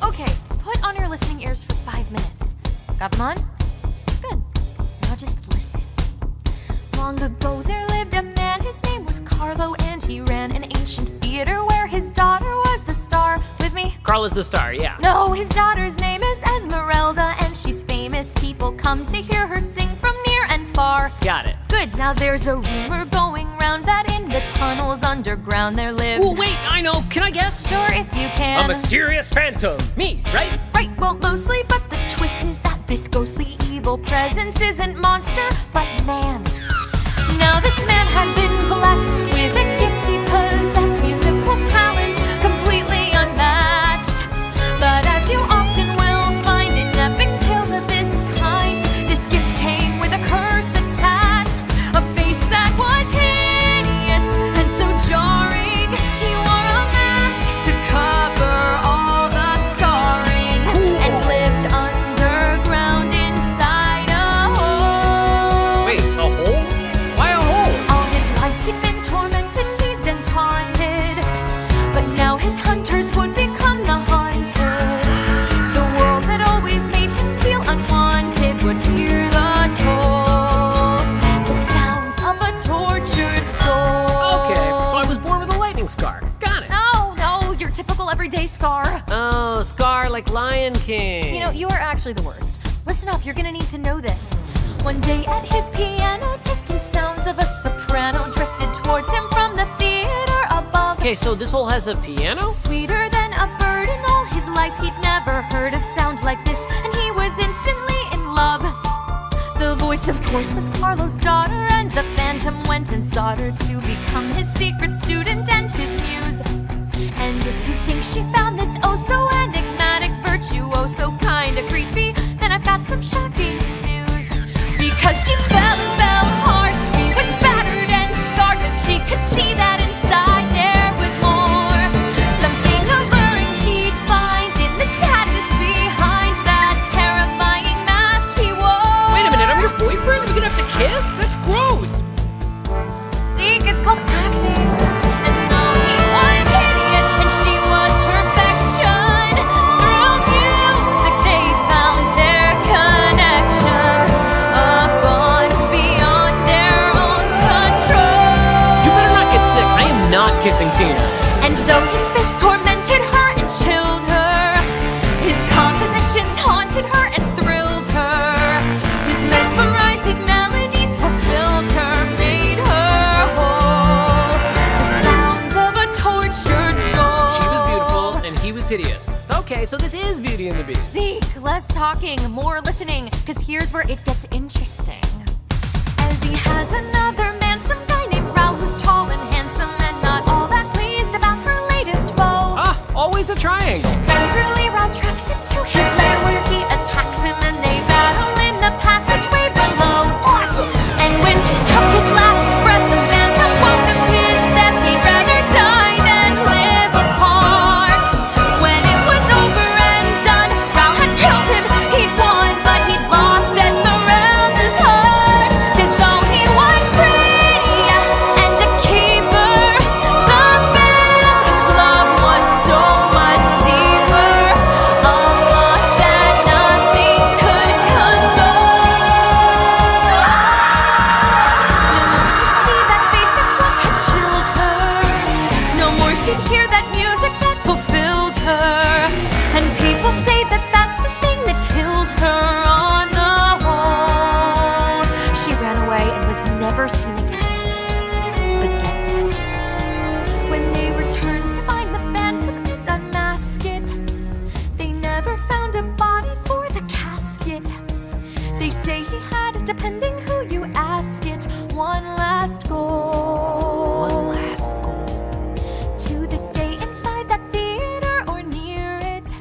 Okay, put on your listening ears for 5 minutes. Got them on? Good. Now just listen. Long ago there lived a man, his name was Carlo, and he ran an ancient theater where his daughter was the star. With me? Carla's the star, yeah. No, his daughter's name is Esmeralda, and she's famous. People come to hear her sing from near and far. Got it. Good, now there's a rumor going round that in the tunnels underground there lives... Oh, wait, I know. Can I guess? Sure, if you can. A mysterious phantom. Me, right? Right, well, mostly, but the twist is that this ghostly evil presence isn't monster, but man. Now this man had been blessed with a gift. He possessed musical talents completely unmatched. But as you often will find in epic tales of this kind, this gift came with a curse attached. A face that was hideous and so jarring. He wore a mask to cover all the scarring and lived underground inside a hole. Wait, a hole? Why a hole? All his life he'd been tormented, teased and taunted, but now his hunters would become the haunted. The world that always made him feel unwanted would hear the toll, the sounds of a tortured soul. Okay, so I was born with a lightning scar. Got it. No, your typical everyday scar. Oh, scar like Lion King. You know, you are actually the worst. Listen up, you're gonna need to know this. One day at his piano, distant sounds of a soprano drifted towards him from the theater above. Okay, so this hole has a piano? Sweeter than a bird, in all his life he'd never heard a sound like this, and he was instantly in love. The voice, of course, was Carlo's daughter, and the phantom went and sought her to become his secret student and his muse. And if you think she found this oh so enigmatic virtuoso kinda creepy, then I've got some shocking news. Because she fell hard, he was battered and scarred, but she could see that inside there was more. Something alluring she'd find in the sadness behind that terrifying mask he wore. Wait a minute, I'm your boyfriend? We're gonna have to kiss? That's gross. See, it's called acting. And though he was hideous and she was perfection, through music they found their connection. A bond beyond their own control. You better not get sick. I am not kissing Tina. And though his face tormented her and chilled her, his compositions haunted her and thrilled her. His mesmerizing melodies fulfilled her, made her whole. The sounds of a tortured soul. She was beautiful and he was hideous. Okay, so this is Beauty and the Beast. Zeke, less talking, more listening, because here's where it gets interesting. As he has another man, some guy named Raoul, who's tall and handsome and not all that pleased about her latest beau. Ah, always a triangle. Angrily, Raoul tracks him to his lair where he attacks him and they battle in the passageway below. Awesome! And when he took his last breath, the phantom welcomed his death. He'd rather die than live apart. When it was over and done, Raoul had killed him. He'd won, but he'd lost Esmeralda's heart. 'Cause though he was pretty, yes, and a keeper, the phantom's love was so much deeper. A loss that nothing could console. No more she'd see that face that once had chilled her. No more she'd hear that music that fulfilled her. And people say that that's the thing that killed her on the whole. She ran away and was never seen again. But get this. When they returned to find the phantom and unmask it, they never found a body for the casket. They say he had, depending who you ask it, one last goal. One last goal. To this day inside that theater or near it,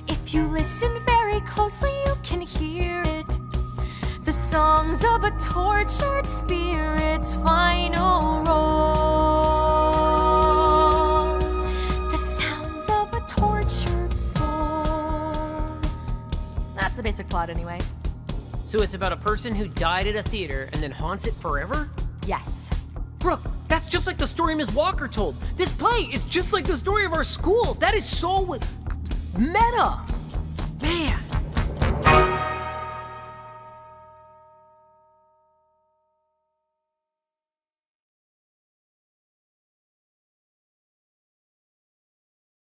if you listen very closely you can hear it. The songs of a tortured spirit's final roll. The sounds of a tortured soul. That's the basic plot anyway. So it's about a person who died at a theater and then haunts it forever? Yes. Brooke, that's just like the story Ms. Walker told. This play is just like the story of our school. That is so... Meta!